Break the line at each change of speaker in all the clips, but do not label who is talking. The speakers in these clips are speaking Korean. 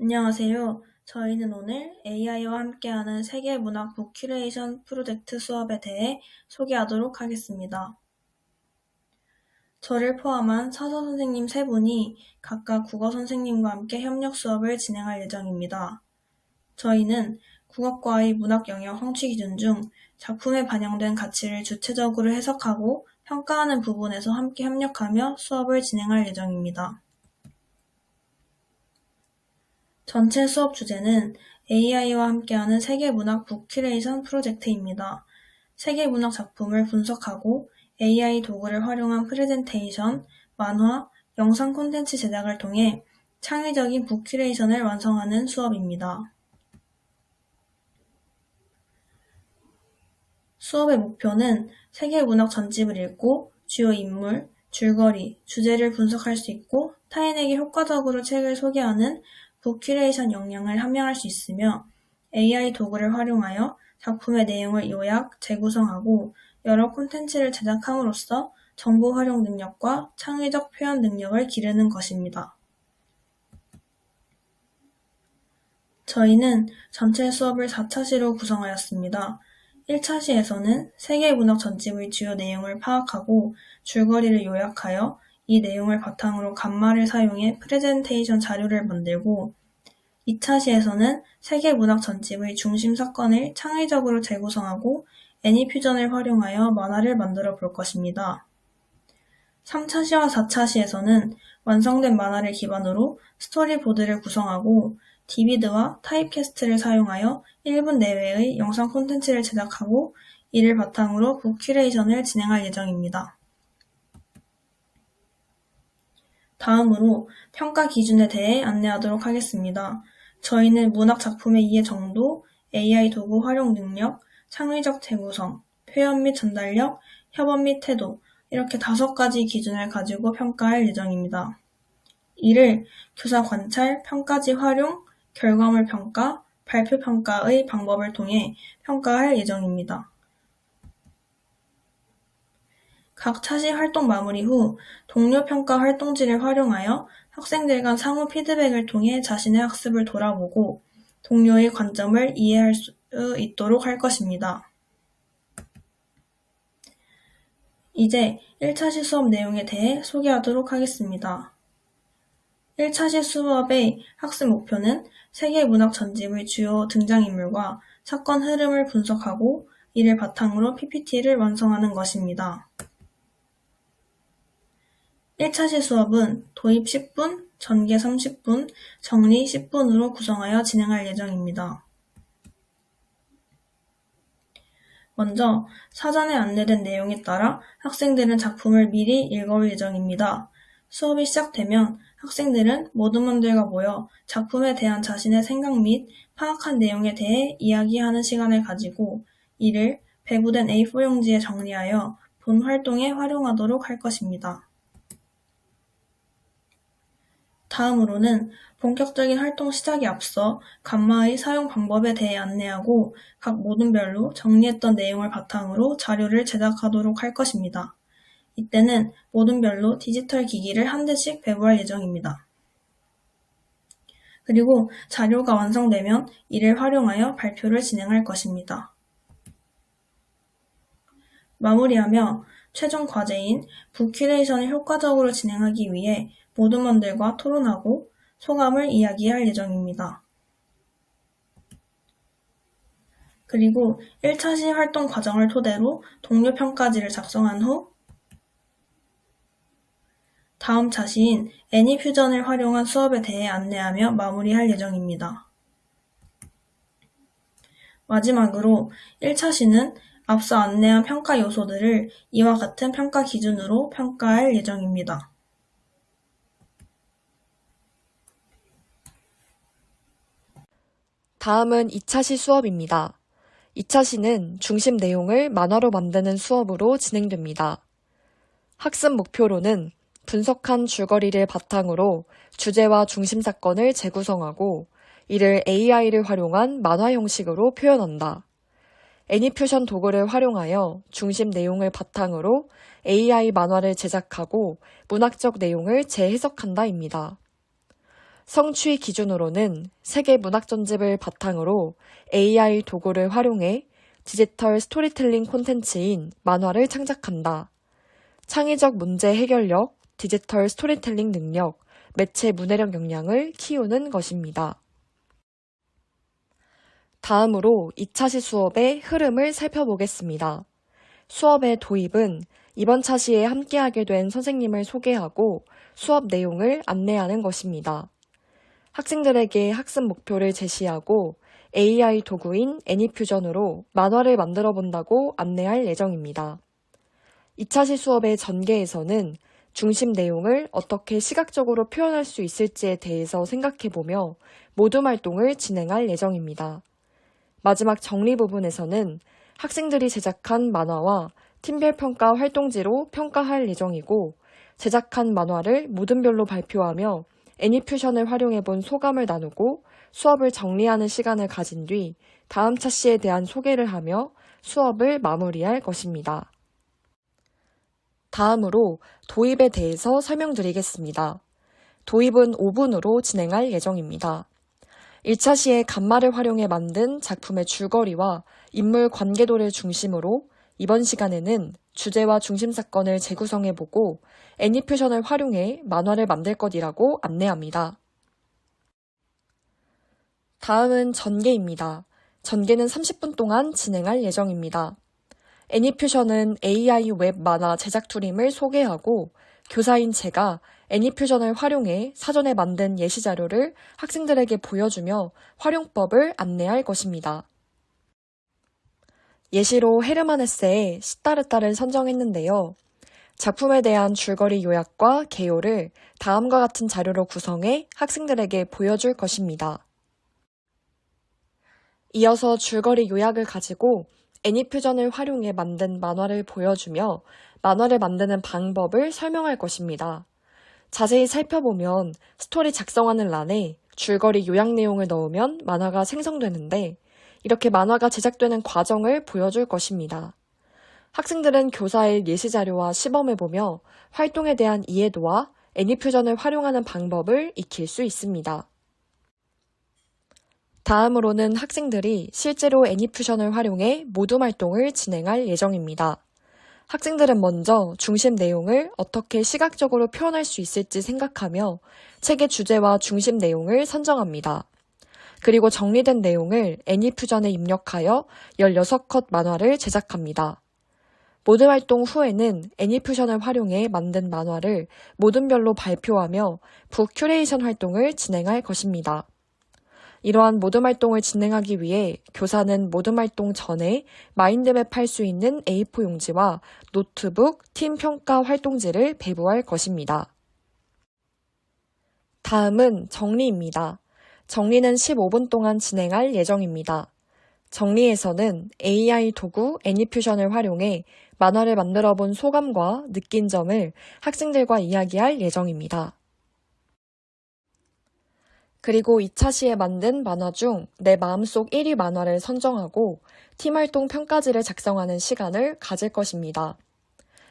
안녕하세요. 저희는 오늘 AI와 함께하는 세계문학 북큐레이션 프로젝트 수업에 대해 소개하도록 하겠습니다. 저를 포함한 사서 선생님 3분이 각각 국어 선생님과 함께 협력 수업을 진행할 예정입니다. 저희는 국어과의 문학 영역 성취 기준 중 작품에 반영된 가치를 주체적으로 해석하고 평가하는 부분에서 함께 협력하며 수업을 진행할 예정입니다. 전체 수업 주제는 AI와 함께하는 세계문학 북큐레이션 프로젝트입니다. 세계문학 작품을 분석하고 AI 도구를 활용한 프레젠테이션, 만화, 영상 콘텐츠 제작을 통해 창의적인 북큐레이션을 완성하는 수업입니다. 수업의 목표는 세계문학 전집을 읽고 주요 인물, 줄거리, 주제를 분석할 수 있고 타인에게 효과적으로 책을 소개하는 북큐레이션 역량을 함양할 수 있으며 AI 도구를 활용하여 작품의 내용을 요약, 재구성하고 여러 콘텐츠를 제작함으로써 정보 활용 능력과 창의적 표현 능력을 기르는 것입니다. 저희는 전체 수업을 4차시로 구성하였습니다. 1차시에서는 세계문학 전집의 주요 내용을 파악하고 줄거리를 요약하여 이 내용을 바탕으로 간말을 사용해 프레젠테이션 자료를 만들고 2차시에서는 세계문학 전집의 중심 사건을 창의적으로 재구성하고 애니퓨전을 활용하여 만화를 만들어 볼 것입니다. 3차시와 4차시에서는 완성된 만화를 기반으로 스토리보드를 구성하고 디비드와 타입캐스트를 사용하여 1분 내외의 영상 콘텐츠를 제작하고 이를 바탕으로 북큐레이션을 진행할 예정입니다. 다음으로 평가 기준에 대해 안내하도록 하겠습니다. 저희는 문학 작품의 이해 정도, AI 도구 활용 능력, 창의적 재구성, 표현 및 전달력, 협업 및 태도 이렇게 5가지 기준을 가지고 평가할 예정입니다. 이를 교사 관찰, 평가지 활용, 결과물 평가, 발표 평가의 방법을 통해 평가할 예정입니다. 각 차시 활동 마무리 후 동료 평가 활동지를 활용하여 학생들 간 상호 피드백을 통해 자신의 학습을 돌아보고 동료의 관점을 이해할 수 있도록 할 것입니다. 이제 1차시 수업 내용에 대해 소개하도록 하겠습니다. 1차시 수업의 학습 목표는 세계문학 전집의 주요 등장인물과 사건 흐름을 분석하고 이를 바탕으로 PPT를 완성하는 것입니다. 1차시 수업은 도입 10분, 전개 30분, 정리 10분으로 구성하여 진행할 예정입니다. 먼저 사전에 안내된 내용에 따라 학생들은 작품을 미리 읽어올 예정입니다. 수업이 시작되면 학생들은 모든 분들과 모여 작품에 대한 자신의 생각 및 파악한 내용에 대해 이야기하는 시간을 가지고 이를 배부된 A4 용지에 정리하여 본 활동에 활용하도록 할 것입니다. 다음으로는 본격적인 활동 시작에 앞서 간마의 사용 방법에 대해 안내하고 각 모둠별로 정리했던 내용을 바탕으로 자료를 제작하도록 할 것입니다. 이때는 모둠별로 디지털 기기를 한 대씩 배부할 예정입니다. 그리고 자료가 완성되면 이를 활용하여 발표를 진행할 것입니다. 마무리하며 최종 과제인 북큐레이션을 효과적으로 진행하기 위해 모둠원들과 토론하고 소감을 이야기할 예정입니다. 그리고 1차시 활동 과정을 토대로 동료 평가지를 작성한 후 다음 차시인 애니퓨전을 활용한 수업에 대해 안내하며 마무리할 예정입니다. 마지막으로 1차시는 앞서 안내한 평가 요소들을 이와 같은 평가 기준으로 평가할 예정입니다.
다음은 2차시 수업입니다. 2차시는 중심 내용을 만화로 만드는 수업으로 진행됩니다. 학습 목표로는 분석한 줄거리를 바탕으로 주제와 중심 사건을 재구성하고 이를 AI를 활용한 만화 형식으로 표현한다. 애니퓨전 도구를 활용하여 중심 내용을 바탕으로 AI 만화를 제작하고 문학적 내용을 재해석한다입니다. 성취 기준으로는 세계 문학 전집을 바탕으로 AI 도구를 활용해 디지털 스토리텔링 콘텐츠인 만화를 창작한다. 창의적 문제 해결력, 디지털 스토리텔링 능력, 매체 문해력 역량을 키우는 것입니다. 다음으로 2차시 수업의 흐름을 살펴보겠습니다. 수업의 도입은 이번 차시에 함께하게 된 선생님을 소개하고 수업 내용을 안내하는 것입니다. 학생들에게 학습 목표를 제시하고 AI 도구인 애니퓨전으로 만화를 만들어 본다고 안내할 예정입니다. 2차시 수업의 전개에서는 중심 내용을 어떻게 시각적으로 표현할 수 있을지에 대해서 생각해보며 모둠 활동을 진행할 예정입니다. 마지막 정리 부분에서는 학생들이 제작한 만화와 팀별 평가 활동지로 평가할 예정이고 제작한 만화를 모둠별로 발표하며 애니퓨전을 활용해본 소감을 나누고 수업을 정리하는 시간을 가진 뒤 다음 차시에 대한 소개를 하며 수업을 마무리할 것입니다. 다음으로 도입에 대해서 설명드리겠습니다. 도입은 5분으로 진행할 예정입니다. 1차 시에 간마를 활용해 만든 작품의 줄거리와 인물 관계도를 중심으로 이번 시간에는 주제와 중심 사건을 재구성해보고 애니퓨전을 활용해 만화를 만들 것이라고 안내합니다. 다음은 전개입니다. 전개는 30분 동안 진행할 예정입니다. 애니퓨전은 AI 웹 만화 제작 툴임을 소개하고 교사인 제가 애니퓨전을 활용해 사전에 만든 예시 자료를 학생들에게 보여주며 활용법을 안내할 것입니다. 예시로 헤르만 헤세의 시타르타를 선정했는데요. 작품에 대한 줄거리 요약과 개요를 다음과 같은 자료로 구성해 학생들에게 보여줄 것입니다. 이어서 줄거리 요약을 가지고 애니퓨전을 활용해 만든 만화를 보여주며 만화를 만드는 방법을 설명할 것입니다. 자세히 살펴보면 스토리 작성하는 란에 줄거리 요약 내용을 넣으면 만화가 생성되는데 이렇게 만화가 제작되는 과정을 보여줄 것입니다. 학생들은 교사의 예시 자료와 시범을 보며 활동에 대한 이해도와 애니퓨전을 활용하는 방법을 익힐 수 있습니다. 다음으로는 학생들이 실제로 애니퓨전을 활용해 모둠 활동을 진행할 예정입니다. 학생들은 먼저 중심 내용을 어떻게 시각적으로 표현할 수 있을지 생각하며 책의 주제와 중심 내용을 선정합니다. 그리고 정리된 내용을 애니퓨전에 입력하여 16컷 만화를 제작합니다. 모둠 활동 후에는 애니퓨전을 활용해 만든 만화를 모둠별로 발표하며 북큐레이션 활동을 진행할 것입니다. 이러한 모둠 활동을 진행하기 위해 교사는 모둠 활동 전에 마인드맵 할 수 있는 A4 용지와 노트북, 팀 평가 활동지를 배부할 것입니다. 다음은 정리입니다. 정리는 15분 동안 진행할 예정입니다. 정리에서는 AI 도구 애니퓨전을 활용해 만화를 만들어 본 소감과 느낀 점을 학생들과 이야기할 예정입니다. 그리고 2차 시에 만든 만화 중 내 마음속 1위 만화를 선정하고 팀활동 평가지를 작성하는 시간을 가질 것입니다.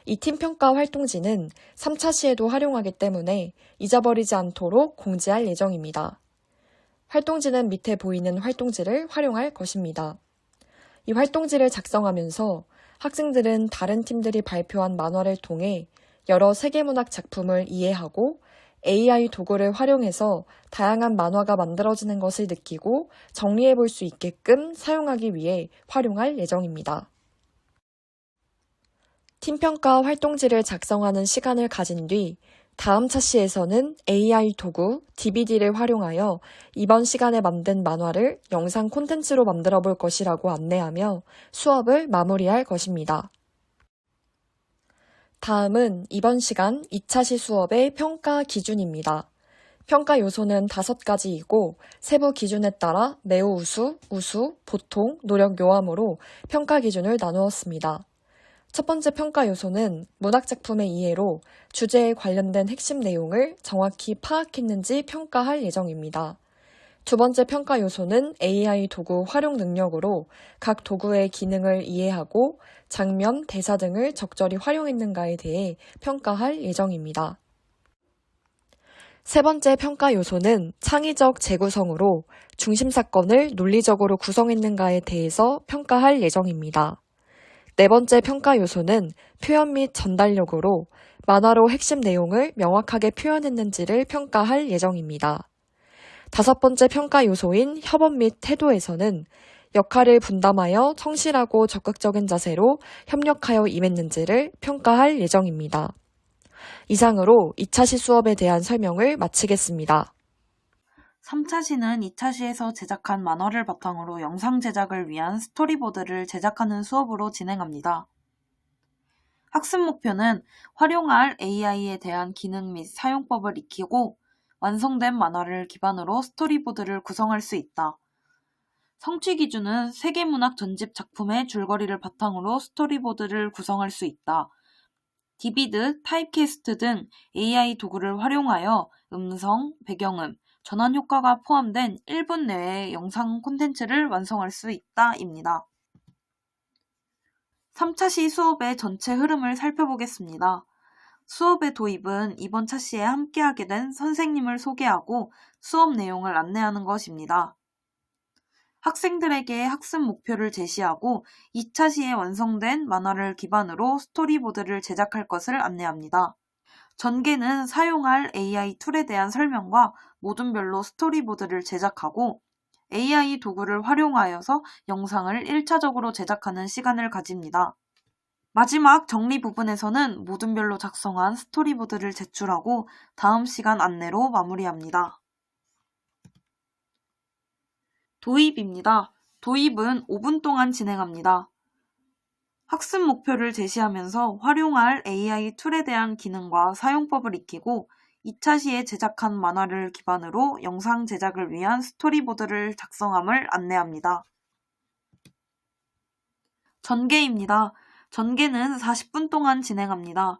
이 팀평가 활동지는 3차 시에도 활용하기 때문에 잊어버리지 않도록 공지할 예정입니다. 활동지는 밑에 보이는 활동지를 활용할 것입니다. 이 활동지를 작성하면서 학생들은 다른 팀들이 발표한 만화를 통해 여러 세계문학 작품을 이해하고 AI 도구를 활용해서 다양한 만화가 만들어지는 것을 느끼고 정리해 볼 수 있게끔 사용하기 위해 활용할 예정입니다. 팀평가 활동지를 작성하는 시간을 가진 뒤 다음 차시에서는 AI 도구, DVD를 활용하여 이번 시간에 만든 만화를 영상 콘텐츠로 만들어 볼 것이라고 안내하며 수업을 마무리할 것입니다. 다음은 이번 시간 2차시 수업의 평가 기준입니다. 평가 요소는 5가지이고 세부 기준에 따라 매우 우수, 우수, 보통, 노력 요함으로 평가 기준을 나누었습니다. 첫 번째 평가 요소는 문학작품의 이해로 주제에 관련된 핵심 내용을 정확히 파악했는지 평가할 예정입니다. 두 번째 평가 요소는 AI 도구 활용 능력으로 각 도구의 기능을 이해하고 장면, 대사 등을 적절히 활용했는가에 대해 평가할 예정입니다. 세 번째 평가 요소는 창의적 재구성으로 중심 사건을 논리적으로 구성했는가에 대해서 평가할 예정입니다. 네 번째 평가 요소는 표현 및 전달력으로 만화로 핵심 내용을 명확하게 표현했는지를 평가할 예정입니다. 다섯 번째 평가 요소인 협업 및 태도에서는 역할을 분담하여 성실하고 적극적인 자세로 협력하여 임했는지를 평가할 예정입니다. 이상으로 2차 시 수업에 대한 설명을 마치겠습니다.
3차 시는 2차 시에서 제작한 만화를 바탕으로 영상 제작을 위한 스토리보드를 제작하는 수업으로 진행합니다. 학습 목표는 활용할 AI에 대한 기능 및 사용법을 익히고 완성된 만화를 기반으로 스토리보드를 구성할 수 있다. 성취 기준은 세계문학 전집 작품의 줄거리를 바탕으로 스토리보드를 구성할 수 있다. 디비드, 타입캐스트 등 AI 도구를 활용하여 음성, 배경음, 전환 효과가 포함된 1분 내외의 영상 콘텐츠를 완성할 수 있다입니다. 3차 시 수업의 전체 흐름을 살펴보겠습니다. 수업의 도입은 이번 차 시에 함께하게 된 선생님을 소개하고 수업 내용을 안내하는 것입니다. 학생들에게 학습 목표를 제시하고 2차 시에 완성된 만화를 기반으로 스토리보드를 제작할 것을 안내합니다. 전개는 사용할 AI 툴에 대한 설명과 모둠별로 스토리보드를 제작하고 AI 도구를 활용하여서 영상을 1차적으로 제작하는 시간을 가집니다. 마지막 정리 부분에서는 모둠별로 작성한 스토리보드를 제출하고 다음 시간 안내로 마무리합니다. 도입입니다. 도입은 5분 동안 진행합니다. 학습 목표를 제시하면서 활용할 AI 툴에 대한 기능과 사용법을 익히고 2차 시에 제작한 만화를 기반으로 영상 제작을 위한 스토리보드를 작성함을 안내합니다. 전개입니다. 전개는 40분 동안 진행합니다.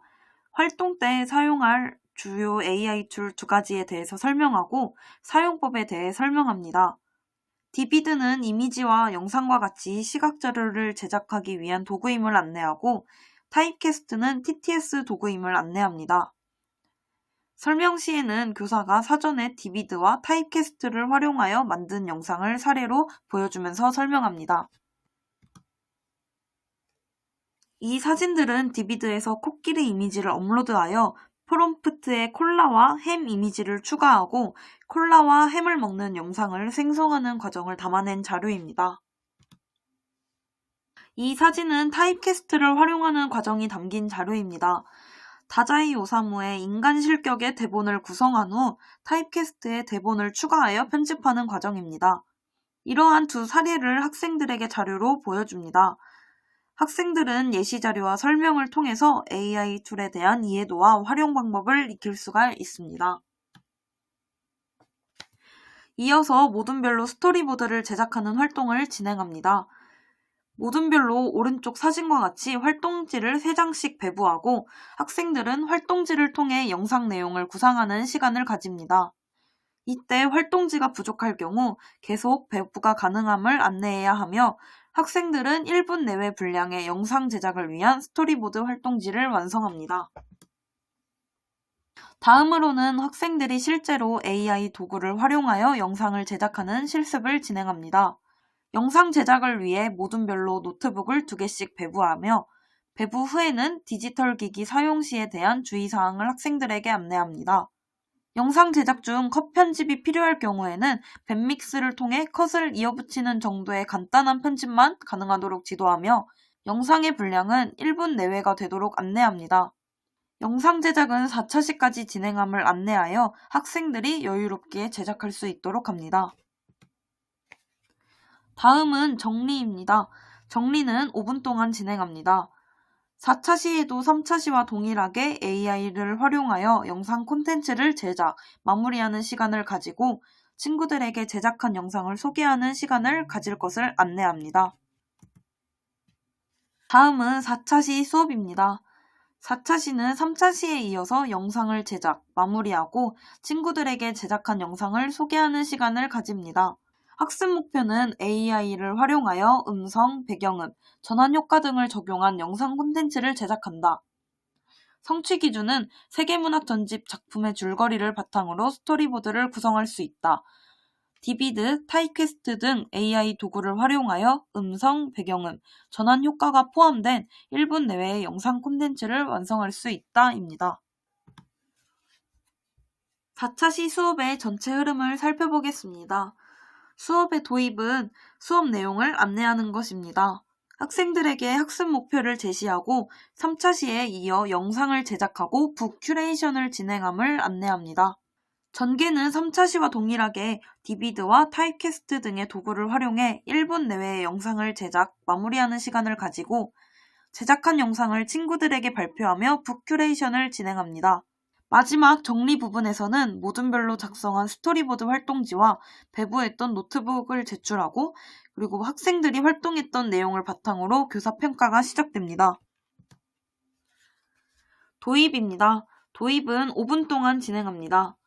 활동 때 사용할 주요 AI 툴 2가지에 대해서 설명하고 사용법에 대해 설명합니다. 디비드는 이미지와 영상과 같이 시각 자료를 제작하기 위한 도구임을 안내하고 타입캐스트는 TTS 도구임을 안내합니다. 설명 시에는 교사가 사전에 디비드와 타입캐스트를 활용하여 만든 영상을 사례로 보여주면서 설명합니다. 이 사진들은 디비드에서 코끼리 이미지를 업로드하여 프롬프트에 콜라와 햄 이미지를 추가하고 콜라와 햄을 먹는 영상을 생성하는 과정을 담아낸 자료입니다. 이 사진은 타입캐스트를 활용하는 과정이 담긴 자료입니다. 다자이 오사무의 인간 실격의 대본을 구성한 후 타입캐스트에 대본을 추가하여 편집하는 과정입니다. 이러한 두 사례를 학생들에게 자료로 보여줍니다. 학생들은 예시 자료와 설명을 통해서 AI 툴에 대한 이해도와 활용 방법을 익힐 수가 있습니다. 이어서 모둠별로 스토리보드를 제작하는 활동을 진행합니다. 모둠별로 오른쪽 사진과 같이 활동지를 3장씩 배부하고 학생들은 활동지를 통해 영상 내용을 구상하는 시간을 가집니다. 이때 활동지가 부족할 경우 계속 배부가 가능함을 안내해야 하며 학생들은 1분 내외 분량의 영상 제작을 위한 스토리보드 활동지를 완성합니다. 다음으로는 학생들이 실제로 AI 도구를 활용하여 영상을 제작하는 실습을 진행합니다. 영상 제작을 위해 모둠별로 노트북을 2개씩 배부하며 배부 후에는 디지털 기기 사용 시에 대한 주의사항을 학생들에게 안내합니다. 영상 제작 중 컷 편집이 필요할 경우에는 밴믹스를 통해 컷을 이어붙이는 정도의 간단한 편집만 가능하도록 지도하며 영상의 분량은 1분 내외가 되도록 안내합니다. 영상 제작은 4차시까지 진행함을 안내하여 학생들이 여유롭게 제작할 수 있도록 합니다. 다음은 정리입니다. 정리는 5분 동안 진행합니다. 4차 시에도 3차 시와 동일하게 AI를 활용하여 영상 콘텐츠를 제작, 마무리하는 시간을 가지고 친구들에게 제작한 영상을 소개하는 시간을 가질 것을 안내합니다. 다음은 4차 시 수업입니다. 4차 시는 3차 시에 이어서 영상을 제작, 마무리하고 친구들에게 제작한 영상을 소개하는 시간을 가집니다. 학습 목표는 AI를 활용하여 음성, 배경음, 전환 효과 등을 적용한 영상 콘텐츠를 제작한다. 성취 기준은 세계문학 전집 작품의 줄거리를 바탕으로 스토리보드를 구성할 수 있다. 디비드, 타이퀘스트 등 AI 도구를 활용하여 음성, 배경음, 전환 효과가 포함된 1분 내외의 영상 콘텐츠를 완성할 수 있다입니다. 4차시 수업의 전체 흐름을 살펴보겠습니다. 수업의 도입은 수업 내용을 안내하는 것입니다. 학생들에게 학습 목표를 제시하고 3차 시에 이어 영상을 제작하고 북 큐레이션을 진행함을 안내합니다. 전개는 3차 시와 동일하게 디비드와 타입캐스트 등의 도구를 활용해 1분 내외의 영상을 제작, 마무리하는 시간을 가지고 제작한 영상을 친구들에게 발표하며 북 큐레이션을 진행합니다. 마지막 정리 부분에서는 모둠별로 작성한 스토리보드 활동지와 배부했던 노트북을 제출하고 그리고 학생들이 활동했던 내용을 바탕으로 교사 평가가 시작됩니다. 도입입니다. 도입은 5분 동안 진행합니다.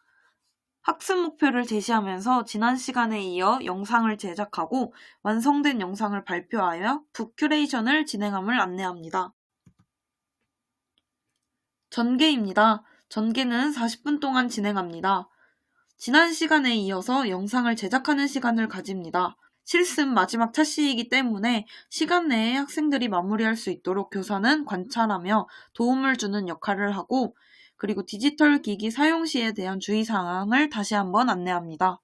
학습 목표를 제시하면서 지난 시간에 이어 영상을 제작하고 완성된 영상을 발표하여 북 큐레이션을 진행함을 안내합니다. 전개입니다. 전개는 40분 동안 진행합니다. 지난 시간에 이어서 영상을 제작하는 시간을 가집니다. 실습 마지막 차시이기 때문에 시간 내에 학생들이 마무리할 수 있도록 교사는 관찰하며 도움을 주는 역할을 하고 그리고 디지털 기기 사용 시에 대한 주의사항을 다시 한번 안내합니다.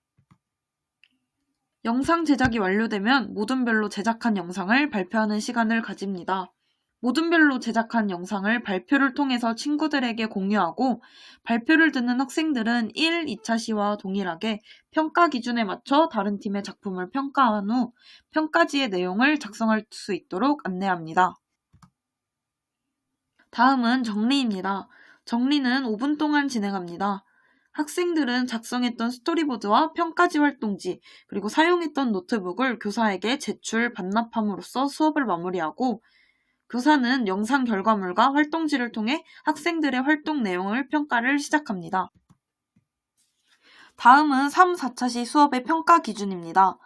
영상 제작이 완료되면 모둠별로 제작한 영상을 발표하는 시간을 가집니다. 모둠별로 제작한 영상을 발표를 통해서 친구들에게 공유하고 발표를 듣는 학생들은 1, 2차 시와 동일하게 평가 기준에 맞춰 다른 팀의 작품을 평가한 후 평가지의 내용을 작성할 수 있도록 안내합니다. 다음은 정리입니다. 정리는 5분 동안 진행합니다. 학생들은 작성했던 스토리보드와 평가지 활동지 그리고 사용했던 노트북을 교사에게 제출, 반납함으로써 수업을 마무리하고 교사는 영상 결과물과 활동지를 통해 학생들의 활동 내용을 평가를 시작합니다. 다음은 3, 4차시 수업의 평가 기준입니다.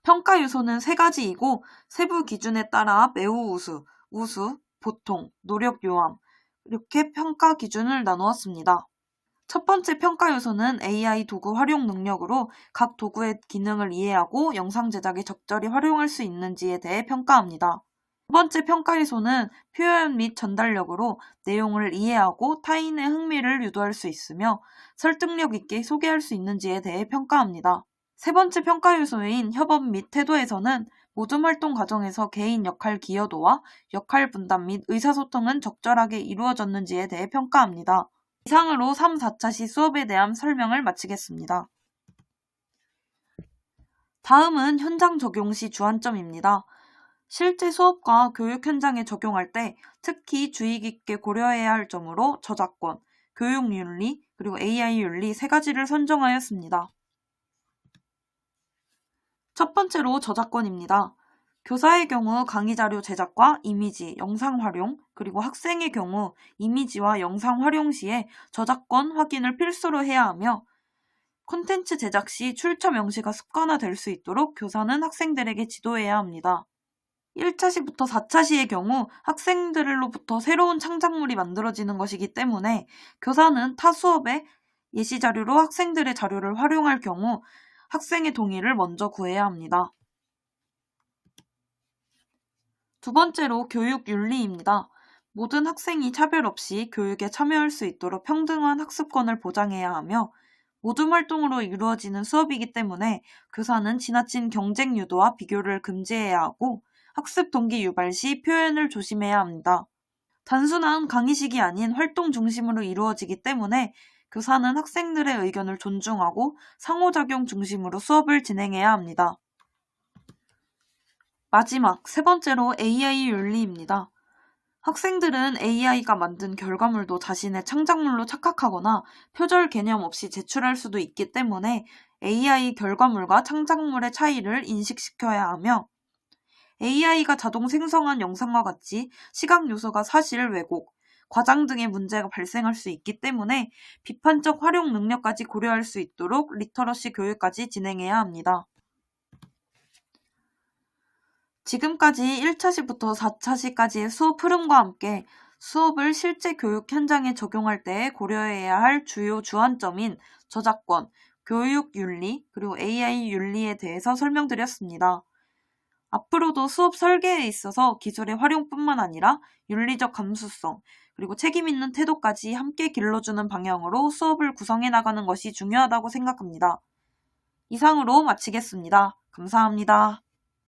평가 요소는 3가지이고 세부 기준에 따라 매우 우수, 우수, 보통, 노력 요함 이렇게 평가 기준을 나누었습니다. 첫 번째 평가 요소는 AI 도구 활용 능력으로 각 도구의 기능을 이해하고 영상 제작에 적절히 활용할 수 있는지에 대해 평가합니다. 두 번째 평가 요소는 표현 및 전달력으로 내용을 이해하고 타인의 흥미를 유도할 수 있으며 설득력 있게 소개할 수 있는지에 대해 평가합니다. 세 번째 평가 요소인 협업 및 태도에서는 모둠 활동 과정에서 개인 역할 기여도와 역할 분담 및 의사소통은 적절하게 이루어졌는지에 대해 평가합니다. 이상으로 3, 4차시 수업에 대한 설명을 마치겠습니다. 다음은 현장 적용 시 주안점입니다. 실제 수업과 교육 현장에 적용할 때 특히 주의 깊게 고려해야 할 점으로 저작권, 교육윤리, 그리고 AI윤리 3가지를 선정하였습니다. 첫 번째로 저작권입니다. 교사의 경우 강의 자료 제작과 이미지, 영상 활용, 그리고 학생의 경우 이미지와 영상 활용 시에 저작권 확인을 필수로 해야 하며 콘텐츠 제작 시 출처 명시가 습관화될 수 있도록 교사는 학생들에게 지도해야 합니다. 1차시부터 4차시의 경우 학생들로부터 새로운 창작물이 만들어지는 것이기 때문에 교사는 타 수업의 예시 자료로 학생들의 자료를 활용할 경우 학생의 동의를 먼저 구해야 합니다. 두 번째로 교육 윤리입니다. 모든 학생이 차별 없이 교육에 참여할 수 있도록 평등한 학습권을 보장해야 하며 모둠 활동으로 이루어지는 수업이기 때문에 교사는 지나친 경쟁 유도와 비교를 금지해야 하고 학습 동기 유발 시 표현을 조심해야 합니다. 단순한 강의식이 아닌 활동 중심으로 이루어지기 때문에 교사는 학생들의 의견을 존중하고 상호작용 중심으로 수업을 진행해야 합니다. 마지막, 세 번째로 AI 윤리입니다. 학생들은 AI가 만든 결과물도 자신의 창작물로 착각하거나 표절 개념 없이 제출할 수도 있기 때문에 AI 결과물과 창작물의 차이를 인식시켜야 하며 AI가 자동 생성한 영상과 같이 시각 요소가 사실 왜곡, 과장 등의 문제가 발생할 수 있기 때문에 비판적 활용 능력까지 고려할 수 있도록 리터러시 교육까지 진행해야 합니다. 지금까지 1차시부터 4차시까지의 수업 흐름과 함께 수업을 실제 교육 현장에 적용할 때 고려해야 할 주요 주안점인 저작권, 교육 윤리, 그리고 AI 윤리에 대해서 설명드렸습니다. 앞으로도 수업 설계에 있어서 기술의 활용뿐만 아니라 윤리적 감수성, 그리고 책임 있는 태도까지 함께 길러주는 방향으로 수업을 구성해 나가는 것이 중요하다고 생각합니다. 이상으로 마치겠습니다. 감사합니다.